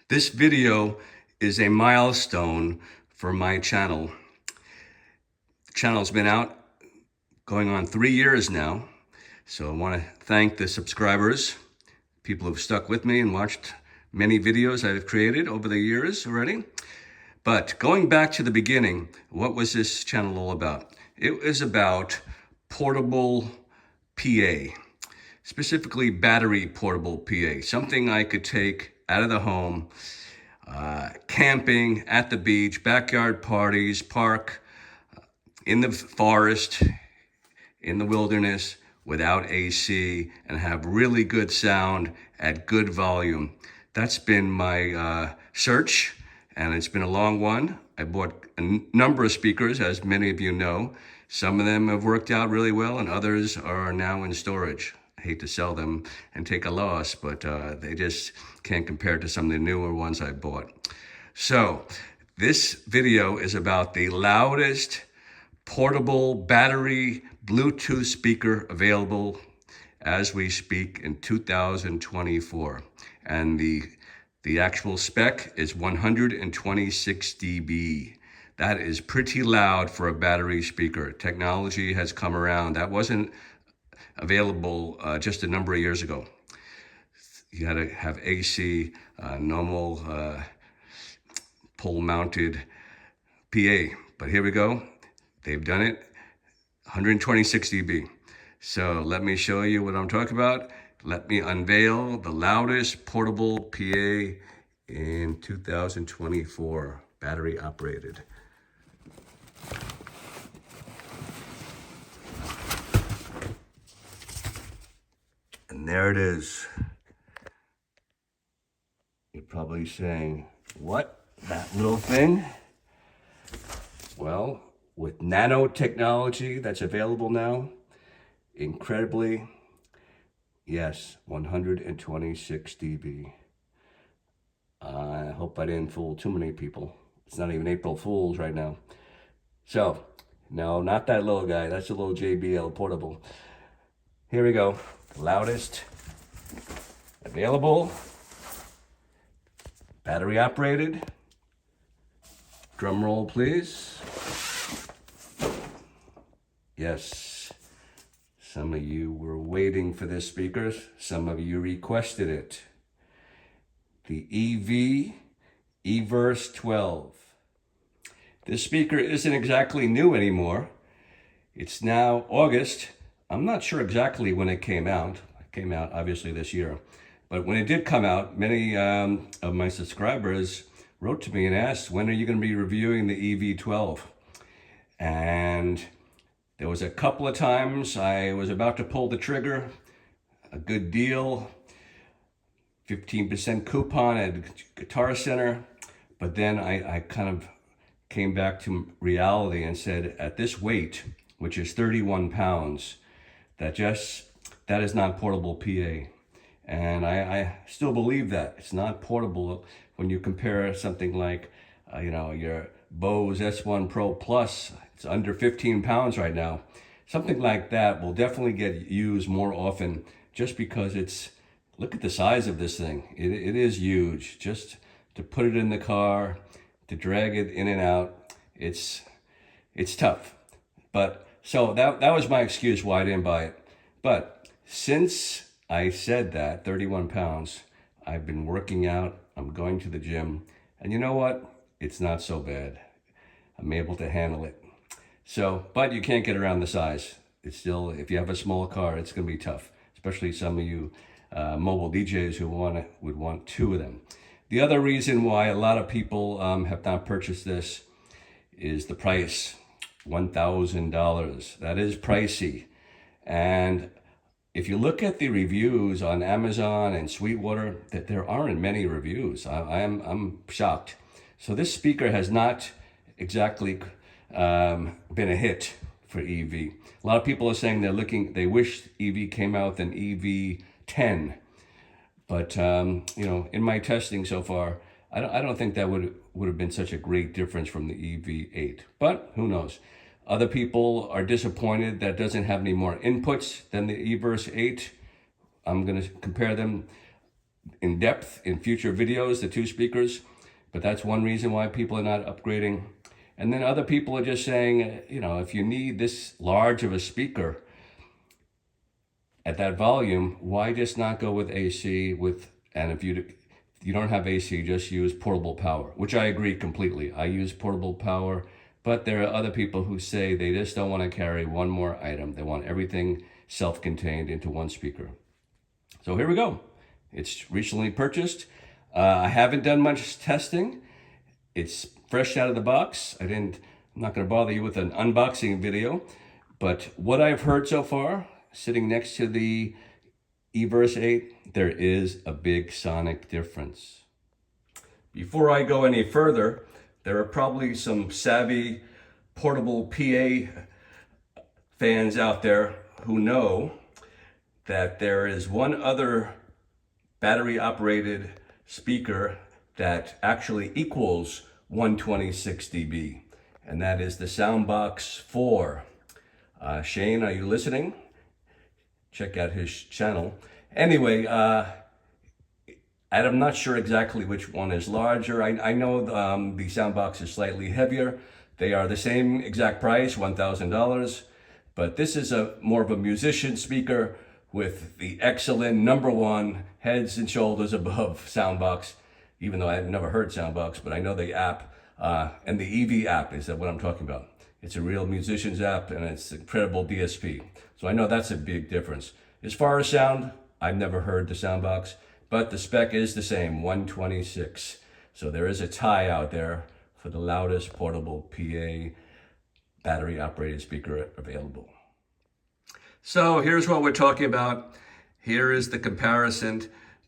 This video is a milestone for my channel. The channel's been out going on 3 years now. So I want to thank the subscribers, people who've stuck with me and watched many videos I've created over the years already. But going back to the beginning, what was this channel all about? It was about portable PA, specifically battery portable PA, something I could take out of the home, camping, at the beach, backyard parties, park, in the forest, in the wilderness, without AC, and have really good sound at good volume. That's been my search, and it's been a long one. I bought a number of speakers, as many of you know. Some of them have worked out really well, and others are now in storage. I hate to sell them and take a loss, but they just can't compare to some of the newer ones I bought. So this video is about the loudest portable battery Bluetooth speaker available as we speak in 2024. And the actual spec is 126 dB. That is pretty loud for a battery speaker. Technology has come around. That wasn't available just a number of years ago. You had to have AC, normal pole-mounted PA. But here we go. They've done it, 126 dB. So let me show you what I'm talking about. Let me unveil the loudest portable PA in 2024, battery operated. And there it is. You're probably saying, what? That little thing? Well, with nanotechnology that's available now, incredibly, yes, 126 dB. I hope I didn't fool too many people. It's not even April Fool's right now. So, no, not that little guy. That's a little JBL portable. Here we go. Loudest available, battery operated. Drum roll, please. Yes, some of you were waiting for this speaker. Some of you requested it. The EV Everse 12. This speaker isn't exactly new anymore. It's now August. I'm not sure exactly when it came out. It came out obviously this year. But when it did come out, many of my subscribers wrote to me and asked, when are you going to be reviewing the EV12? And there was a couple of times I was about to pull the trigger, a good deal, 15% coupon at Guitar Center. But then I kind of came back to reality and said, at this weight, which is 31 pounds, that is not portable PA. And I still believe that it's not portable when you compare something like, your Bose S1 Pro Plus. It's under 15 pounds right now. Something like that will definitely get used more often just because look at the size of this thing. It is huge. Just to put it in the car, to drag it in and out, it's tough. But so that was my excuse why I didn't buy it. But since I said that, 31 pounds, I've been working out, I'm going to the gym, and you know what? It's not so bad. I'm able to handle it. So, but you can't get around the size. It's still, if you have a small car, it's gonna be tough, especially some of you mobile DJs who would want two of them. The other reason why a lot of people have not purchased this is the price, $1,000. That is pricey. And if you look at the reviews on Amazon and Sweetwater, that there aren't many reviews. I'm shocked. So this speaker has not exactly been a hit for EV. A lot of people are saying they wish EV came out with an EV10. But in my testing so far, I don't think that would have been such a great difference from the EV8. But who knows? Other people are disappointed that it doesn't have any more inputs than the Everse 8. I'm going to compare them. in depth in future videos, the two speakers, but that's one reason why people are not upgrading. And then other people are just saying, you know, if you need this large of a speaker at that volume, why just not go with AC and if you don't have AC, just use portable power, which I agree completely. I use portable power, but there are other people who say they just don't want to carry one more item. They want everything self-contained into one speaker. So here we go. It's recently purchased. I haven't done much testing. It's fresh out of the box. I'm not going to bother you with an unboxing video, but what I've heard so far, sitting next to the Everse 8, there is a big sonic difference. Before I go any further, there are probably some savvy portable PA fans out there who know that there is one other battery operated speaker that actually equals 126 dB, and that is the Soundbox 4. Shane, are you listening? Check out his channel. Anyway, I'm not sure exactly which one is larger. I know the Soundbox is slightly heavier. They are the same exact price, $1,000, but this is more of a musician speaker with the excellent #1 heads and shoulders above Soundbox, even though I've never heard Soundbox, but I know the app, and the EV app is what I'm talking about. It's a real musician's app, and it's incredible DSP. So I know that's a big difference. As far as sound, I've never heard the Soundbox, but the spec is the same, 126. So there is a tie out there for the loudest portable PA battery operated speaker available. So here's what we're talking about. Here is the comparison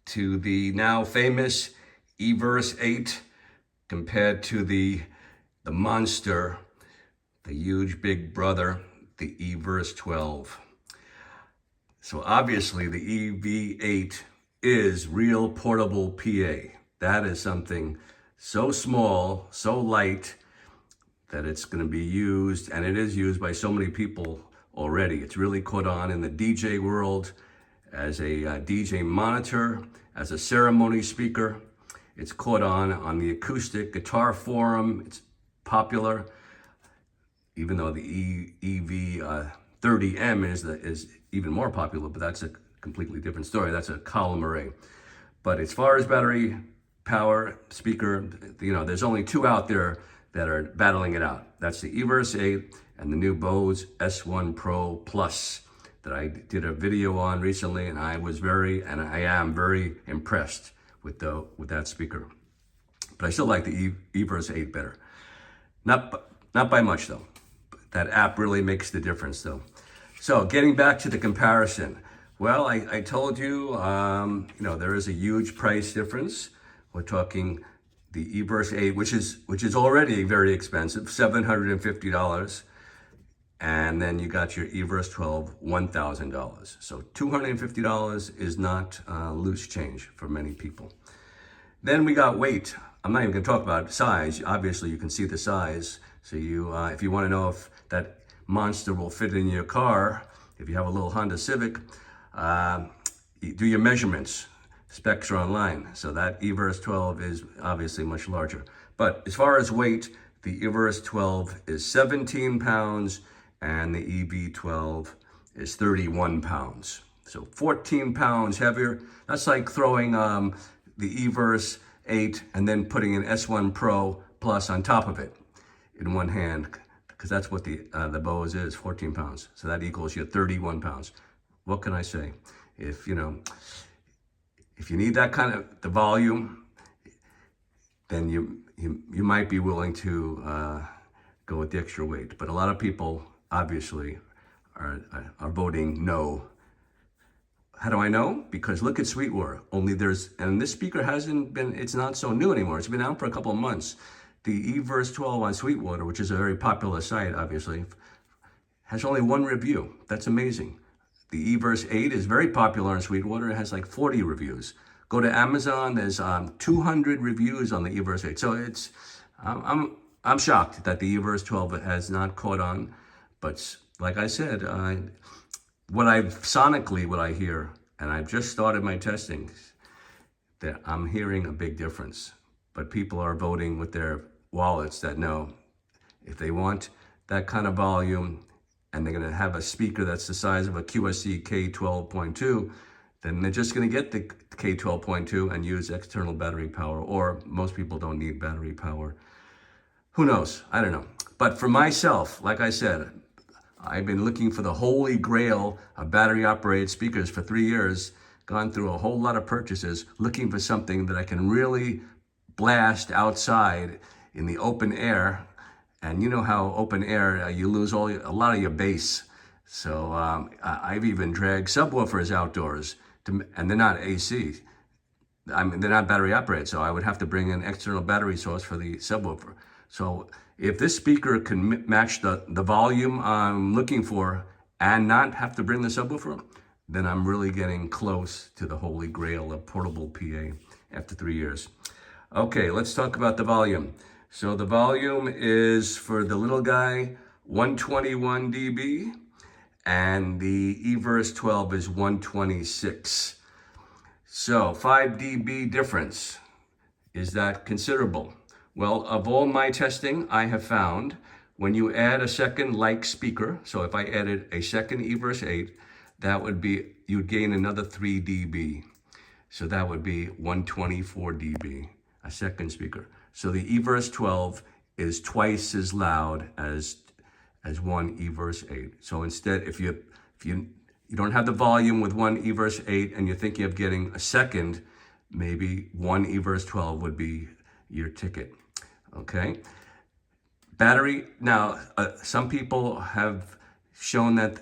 to the now famous Everse 8 compared to the monster, the huge big brother, the Everse 12. So obviously the EV8 is real portable PA. That is something so small, so light, that it's going to be used, and it is used by so many people already. It's really caught on in the DJ world as a DJ monitor, as a ceremony speaker. It's caught on the acoustic guitar forum. It's popular, even though the EV30M is even more popular, but that's a completely different story. That's a column array. But as far as battery power speaker, you know, there's only two out there that are battling it out. That's the Everse 8 and the new Bose S1 Pro Plus that I did a video on recently, and I am very impressed with that speaker. But I still like the Everse 8 better. Not by much though. That app really makes the difference though. So getting back to the comparison, well, I told you, you know, there is a huge price difference. We're talking the Everse 8, which is already very expensive, $750. And then you got your Everse 12, $1,000. So $250 is not loose change for many people. Then we got weight. I'm not even gonna talk about size. Obviously you can see the size. So if you wanna know if that monster will fit in your car, if you have a little Honda Civic, you do your measurements. Specs are online. So that Everse 12 is obviously much larger. But as far as weight, the Everse 12 is 17 pounds and the EV12 is 31 pounds. So 14 pounds heavier. That's like throwing the Everse 8 and then putting an S1 Pro Plus on top of it in one hand, because that's what the Bose is, 14 pounds. So that equals you 31 pounds. What can I say? If you need that kind of the volume, then you might be willing to go with the extra weight. But a lot of people obviously are voting no. How do I know? Because look at Sweetwater. And this speaker it's not so new anymore. It's been out for a couple of months. The Everse 12 on Sweetwater, which is a very popular site, obviously, has only one review. That's amazing. The Everse 8 is very popular on Sweetwater. It has like 40 reviews. Go to Amazon. There's 200 reviews on the Everse 8. So I'm shocked that the Everse 12 has not caught on. But like I said, what I hear, and I've just started my testing, that I'm hearing a big difference. But people are voting with their wallets that no, if they want that kind of volume and they're going to have a speaker that's the size of a QSC K12.2, then they're just going to get the K12.2 and use external battery power, or most people don't need battery power. Who knows? I don't know. But for myself, like I said, I've been looking for the holy grail of battery operated speakers for 3 years, gone through a whole lot of purchases, looking for something that I can really blast outside in the open air. And you know how open air, you lose a lot of your bass. So I've even dragged subwoofers outdoors, and they're not AC. They're not battery operated, so I would have to bring an external battery source for the subwoofer. So if this speaker can match the volume I'm looking for and not have to bring the subwoofer, then I'm really getting close to the holy grail of portable PA after 3 years. Okay, let's talk about the volume. So the volume is, for the little guy, 121 dB, and the Everse 12 is 126. So 5 dB difference. Is that considerable? Well, of all my testing, I have found when you add a second like speaker, so if I added a second Everse 8, that would be, you'd gain another 3 dB. So that would be 124 dB, a second speaker. So the Everse 12 is twice as loud as one Everse 8. So instead, if you don't have the volume with one Everse 8 and you're thinking of getting a second, maybe one Everse 12 would be your ticket. Okay. Battery. Now, some people have shown that,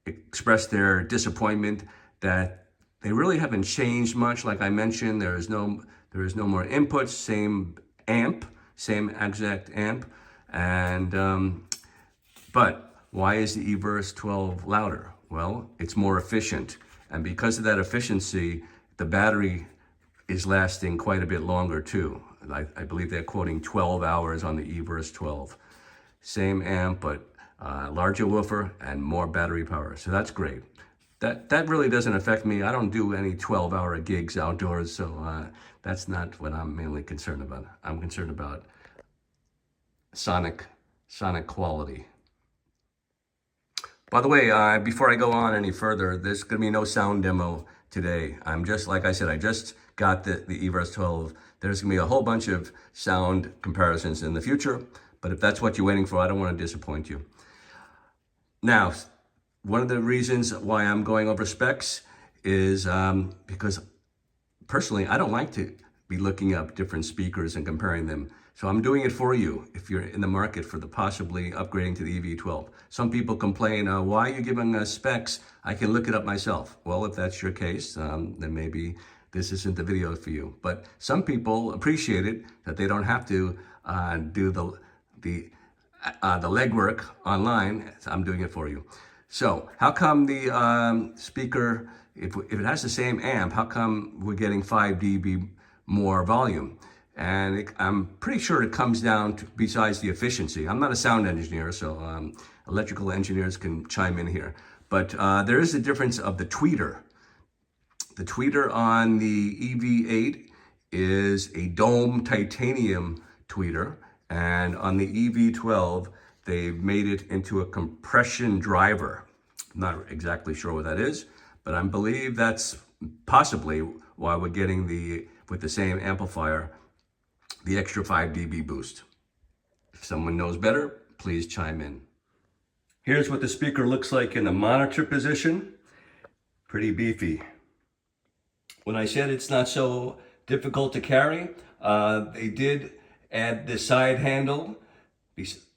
expressed their disappointment that they really haven't changed much. Like I mentioned, there is no more inputs, same amp, same exact amp, and but why is the Everse 12 louder? Well, it's more efficient, and because of that efficiency, the battery is lasting quite a bit longer too. I believe they're quoting 12 hours on the Everse 12. Same amp, but larger woofer and more battery power. So that's great. That really doesn't affect me. I don't do any 12-hour gigs outdoors, so that's not what I'm mainly concerned about. I'm concerned about sonic quality. By the way, before I go on any further, there's going to be no sound demo today. I'm just, like I said, I just got the Everse 12. There's going to be a whole bunch of sound comparisons in the future, but if that's what you're waiting for, I don't want to disappoint you. Now, one of the reasons why I'm going over specs is because personally, I don't like to be looking up different speakers and comparing them. So I'm doing it for you if you're in the market for the possibly upgrading to the EV12. Some people complain, why are you giving us specs? I can look it up myself. Well, if that's your case, then maybe this isn't the video for you. But some people appreciate it, that they don't have to do the legwork online. I'm doing it for you. So how come the speaker, if it has the same amp, how come we're getting 5 dB more volume? And I'm pretty sure it comes down to, besides the efficiency. I'm not a sound engineer, so electrical engineers can chime in here. But there is a difference of the tweeter. The tweeter on the EV8 is a dome titanium tweeter, and on the EV12, they've made it into a compression driver. I'm not exactly sure what that is, but I believe that's possibly why we're getting with the same amplifier, the extra 5 dB boost. If someone knows better, please chime in. Here's what the speaker looks like in the monitor position. Pretty beefy. When I said it's not so difficult to carry, they did add the side handle,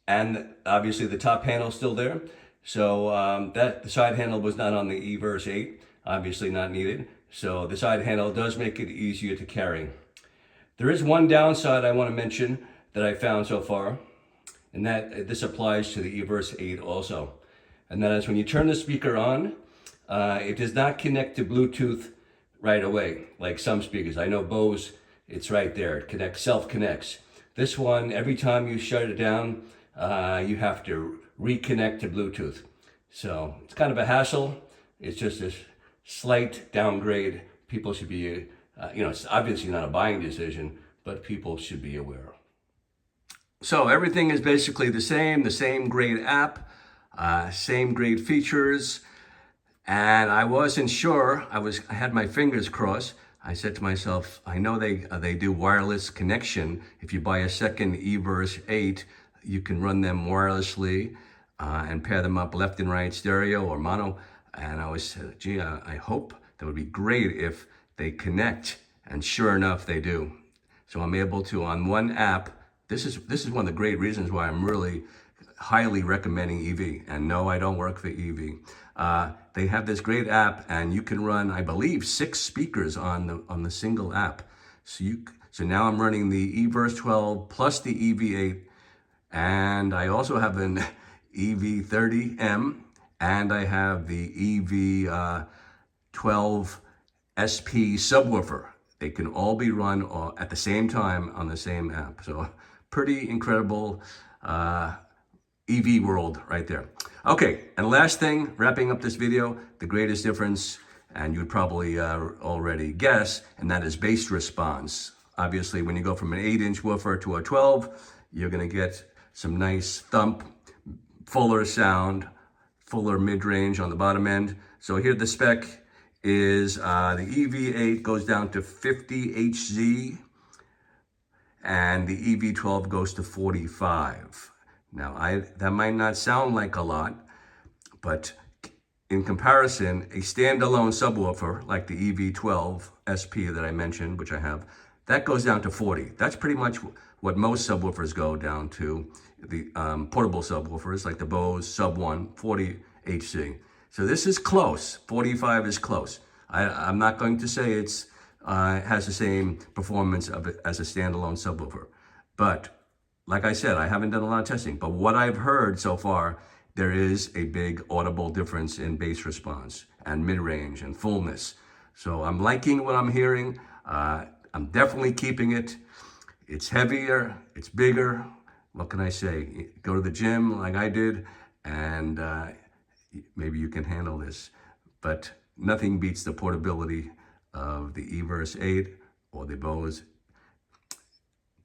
and obviously the top handle is still there. So the side handle was not on the Everse 8, obviously not needed. So the side handle does make it easier to carry. There is one downside I want to mention that I found so far, and that this applies to the Everse 8 also. And that is when you turn the speaker on, it does not connect to Bluetooth right away, like some speakers. I know Bose, it's right there. It self-connects. This one, every time you shut it down, you have to reconnect to Bluetooth. So it's kind of a hassle. It's just a slight downgrade. People should be It's obviously not a buying decision, but people should be aware. So everything is basically the same great app, same great features. And I wasn't sure, I had my fingers crossed. I said to myself, I know they do wireless connection. If you buy a second Everse 8, you can run them wirelessly and pair them up left and right, stereo or mono. And I was, gee, I hope that would be great if they connect. And sure enough, they do. So I'm able to, on one app, this is one of the great reasons why I'm really highly recommending EV. And no, I don't work for EV. They have this great app, and you can run, I believe, 6 speakers on the single app. So now I'm running the Everse 12 plus the EV8, and I also have an EV30M, and I have the EV12 SP subwoofer. They can all be run at the same time on the same app. So pretty incredible EV world right there. Okay, and last thing, wrapping up this video, the greatest difference, and you'd probably already guess, and that is bass response. Obviously, when you go from an 8-inch woofer to a 12, you're gonna get some nice thump, fuller sound, fuller mid-range on the bottom end. So here the spec is the EV8 goes down to 50 Hz, and the EV12 goes to 45. Now, that might not sound like a lot, but in comparison, a standalone subwoofer like the EV12 SP that I mentioned, which I have, that goes down to 40. That's pretty much what most subwoofers go down to. The portable subwoofers like the Bose Sub 1, 40 Hz. So this is close. 45 is close. I'm not going to say it has the same performance as a standalone subwoofer, but like I said, I haven't done a lot of testing, but what I've heard so far, there is a big audible difference in bass response and mid-range and fullness. So I'm liking what I'm hearing. I'm definitely keeping it. It's heavier, it's bigger. What can I say? Go to the gym like I did, and maybe you can handle this. But nothing beats the portability of the Everse 8 or the Bose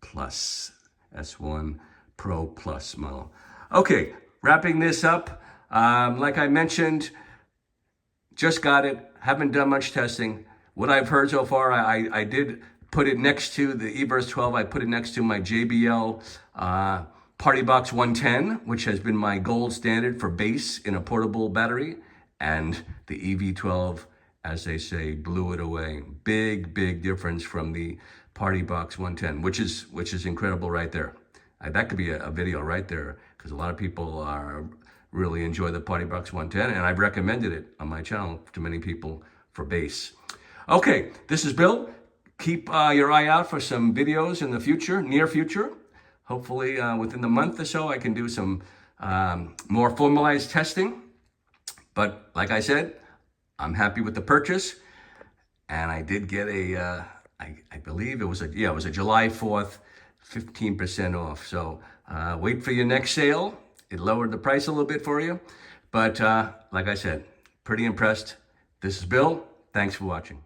Plus. S1 Pro Plus model. Okay, wrapping this up. Like I mentioned, just got it. Haven't done much testing. What I've heard so far, I did put it next to the Everse 12. I put it next to my JBL Party Box 110, which has been my gold standard for bass in a portable battery. And the EV12, as they say, blew it away. Big difference from the Party Box 110, which is incredible right there. That could be a video right there, because a lot of people really enjoy the Party Box 110, and I've recommended it on my channel to many people for bass. Okay, this is Bill. Keep your eye out for some videos in the future, near future. Hopefully within the month or so, I can do some more formalized testing. But like I said, I'm happy with the purchase, and I did get a I believe it was a July 4th, 15% off. So wait for your next sale. It lowered the price a little bit for you. But like I said, pretty impressed. This is Bill. Thanks for watching.